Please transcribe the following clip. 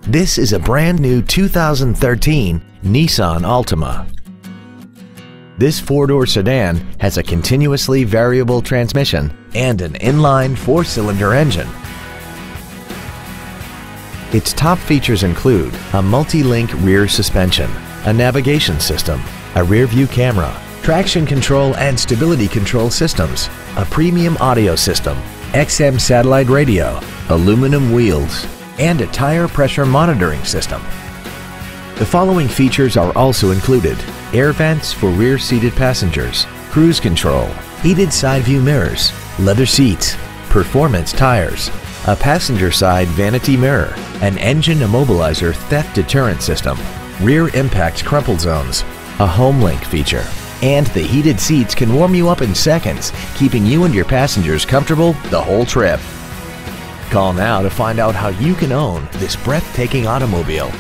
This is a brand new 2013 Nissan Altima. This four-door sedan has a continuously variable transmission and an inline four-cylinder engine. Its top features include a multi-link rear suspension, a navigation system, a rear-view camera, traction control and stability control systems, a premium audio system, XM satellite radio, aluminum wheels, and a tire pressure monitoring system. The following features are also included: air vents for rear-seated passengers, cruise control, heated side view mirrors, leather seats, performance tires, a passenger side vanity mirror, an engine immobilizer theft deterrent system, rear impact crumple zones, a HomeLink feature, and the heated seats can warm you up in seconds, keeping you and your passengers comfortable the whole trip. Call now to find out how you can own this breathtaking automobile.